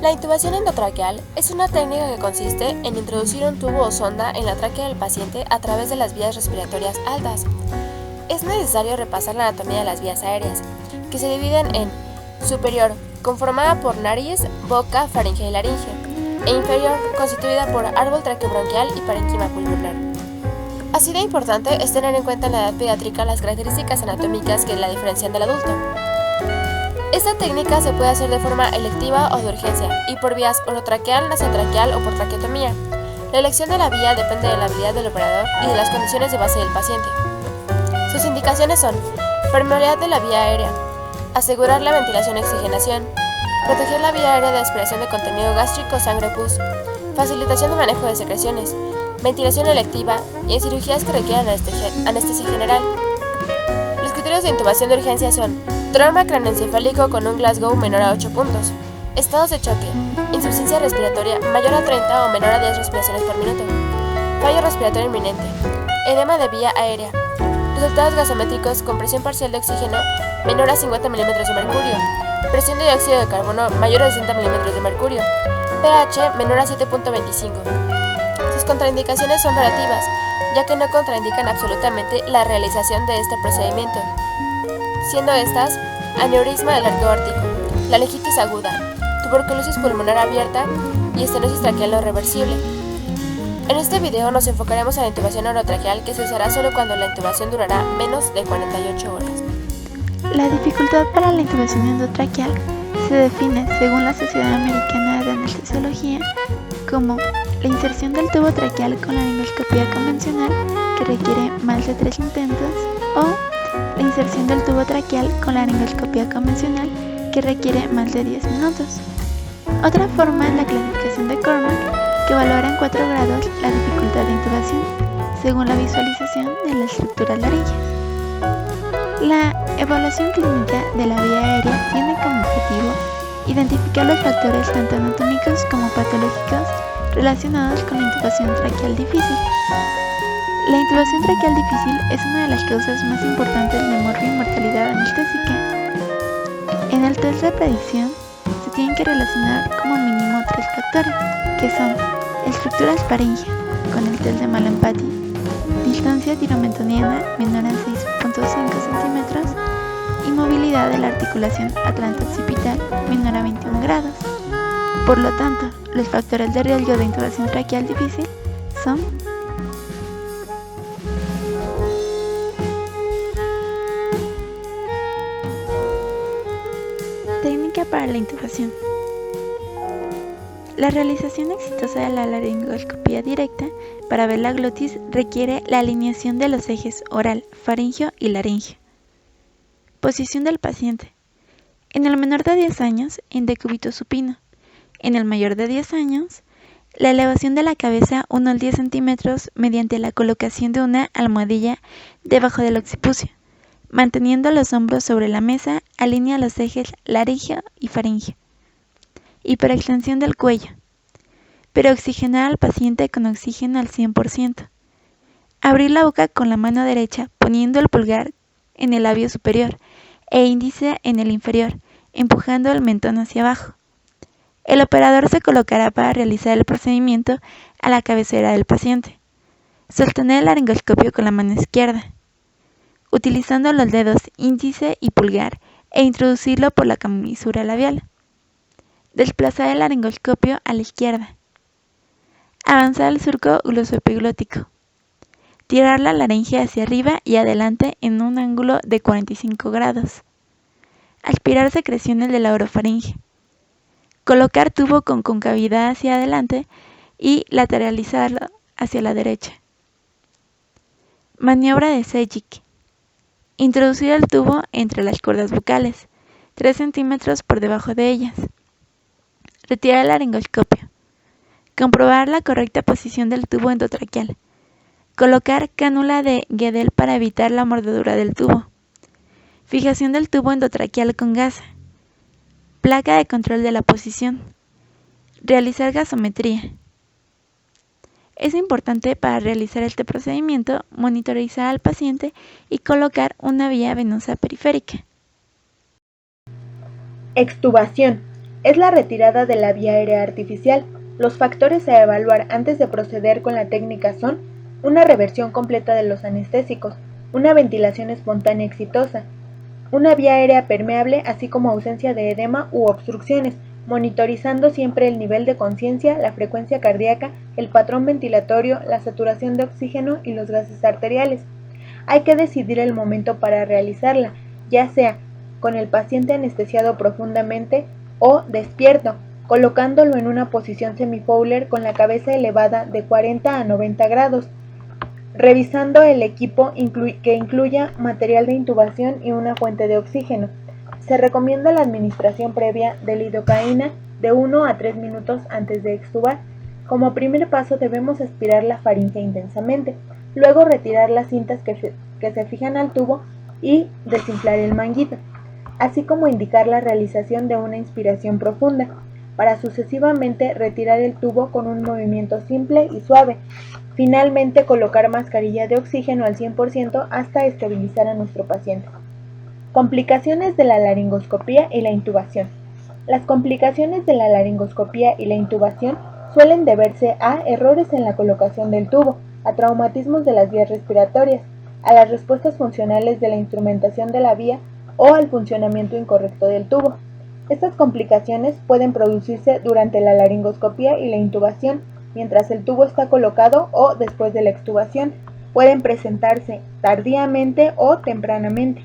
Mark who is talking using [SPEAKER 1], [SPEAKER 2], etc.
[SPEAKER 1] La intubación endotraqueal es una técnica que consiste en introducir un tubo o sonda en la tráquea del paciente a través de las vías respiratorias altas. Es necesario repasar la anatomía de las vías aéreas, que se dividen en superior, conformada por nariz, boca, faringe y laringe, e inferior, constituida por árbol traqueobronquial y parénquima pulmonar. Así de importante es tener en cuenta en la edad pediátrica las características anatómicas que la diferencian del adulto. Esta técnica se puede hacer de forma electiva o de urgencia, y por vías orotraqueal, nasotraqueal o por traqueotomía. La elección de la vía depende de la habilidad del operador y de las condiciones de base del paciente. Sus indicaciones son: permeabilidad de la vía aérea, asegurar la ventilación y oxigenación, proteger la vía aérea de aspiración de contenido gástrico, sangre o pus, facilitación de manejo de secreciones, ventilación electiva y en cirugías que requieran anestesia general. Los criterios de intubación de urgencia son: trauma craneoencefálico con un Glasgow menor a 8 puntos, estados de choque, insuficiencia respiratoria mayor a 30 o menor a 10 respiraciones por minuto, fallo respiratorio inminente, edema de vía aérea, resultados gasométricos con presión parcial de oxígeno menor a 50 milímetros de mercurio, presión de dióxido de carbono mayor a 60 milímetros de mercurio, pH menor a 7.25. Sus contraindicaciones son relativas, ya que no contraindican absolutamente la realización de este procedimiento, siendo estas: aneurisma del arco aórtico, laringitis aguda, tuberculosis pulmonar abierta y estenosis traqueal no reversible. En este video nos enfocaremos en la intubación orotraqueal, que se usará solo cuando la intubación durará menos de 48 horas.
[SPEAKER 2] La dificultad para la intubación endotraqueal se define, según la Sociedad Americana de Anestesiología, como la inserción del tubo traqueal con laringoscopía convencional, que requiere más de 3 intentos, o la inserción del tubo traqueal con laringoscopía convencional, que requiere más de 10 minutos. Otra forma es la clasificación de Cormack, que valora en 4 grados la dificultad de intubación, según la visualización de las estructuras laringeas. La evaluación clínica de la vía aérea tiene como objetivo identificar los factores tanto anatómicos como patológicos relacionados con la intubación traqueal difícil. La intubación traqueal difícil es una de las causas más importantes de muerte y mortalidad anestésica. En el test de predicción se tienen que relacionar como mínimo 3 factores, que son estructuras faringe con el test de Mallampati, distancia tiromentoniana menor a 6.5 centímetros y movilidad de la articulación atlanto-occipital menor a 21 grados. Por lo tanto, los factores de riesgo de intubación traqueal difícil son: técnica para la intubación. La realización exitosa de la laringoscopía directa para ver la glotis requiere la alineación de los ejes oral, faringeo y laringeo. Posición del paciente. En el menor de 10 años, en decúbito supino. En el mayor de 10 años, la elevación de la cabeza 1 al 10 centímetros mediante la colocación de una almohadilla debajo del occipucio. Manteniendo los hombros sobre la mesa, alinea los ejes laringeo y faringeo. Hiperextensión del cuello. Peroxigenar al paciente con oxígeno al 100%. Abrir la boca con la mano derecha, poniendo el pulgar en el labio superior e índice en el inferior, empujando el mentón hacia abajo. El operador se colocará para realizar el procedimiento a la cabecera del paciente. Sostener el laringoscopio con la mano izquierda, utilizando los dedos índice y pulgar, e introducirlo por la comisura labial. Desplazar el laringoscopio a la izquierda. Avanzar el surco glosoepiglótico. Tirar la laringe hacia arriba y adelante en un ángulo de 45 grados. Aspirar secreciones de la orofaringe. Colocar tubo con concavidad hacia adelante y lateralizarlo hacia la derecha. Maniobra de Sejik. Introducir el tubo entre las cuerdas bucales, 3 centímetros por debajo de ellas. Retirar el laringoscopio. Comprobar la correcta posición del tubo endotraqueal. Colocar cánula de Guedel para evitar la mordedura del tubo. Fijación del tubo endotraqueal con gasa. Placa de control de la posición. Realizar gasometría. Es importante para realizar este procedimiento monitorizar al paciente y colocar una vía venosa periférica.
[SPEAKER 3] Extubación. Es la retirada de la vía aérea artificial. Los factores a evaluar antes de proceder con la técnica son una reversión completa de los anestésicos, una ventilación espontánea exitosa, una vía aérea permeable, así como ausencia de edema u obstrucciones, monitorizando siempre el nivel de conciencia, la frecuencia cardíaca, el patrón ventilatorio, la saturación de oxígeno y los gases arteriales. Hay que decidir el momento para realizarla, ya sea con el paciente anestesiado profundamente o despierto, colocándolo en una posición semi-Fowler con la cabeza elevada de 40 a 90 grados, revisando el equipo que incluya material de intubación y una fuente de oxígeno. Se recomienda la administración previa de lidocaína de 1 a 3 minutos antes de extubar. Como primer paso debemos aspirar la faringe intensamente, luego retirar las cintas que se fijan al tubo y desinflar el manguito, así como indicar la realización de una inspiración profunda, para sucesivamente retirar el tubo con un movimiento simple y suave. Finalmente, colocar mascarilla de oxígeno al 100% hasta estabilizar a nuestro paciente. Complicaciones de la laringoscopía y la intubación. Las complicaciones de la laringoscopía y la intubación suelen deberse a errores en la colocación del tubo, a traumatismos de las vías respiratorias, a las respuestas funcionales de la instrumentación de la vía o al funcionamiento incorrecto del tubo. Estas complicaciones pueden producirse durante la laringoscopía y la intubación, mientras el tubo está colocado o después de la extubación. Pueden presentarse tardíamente o tempranamente.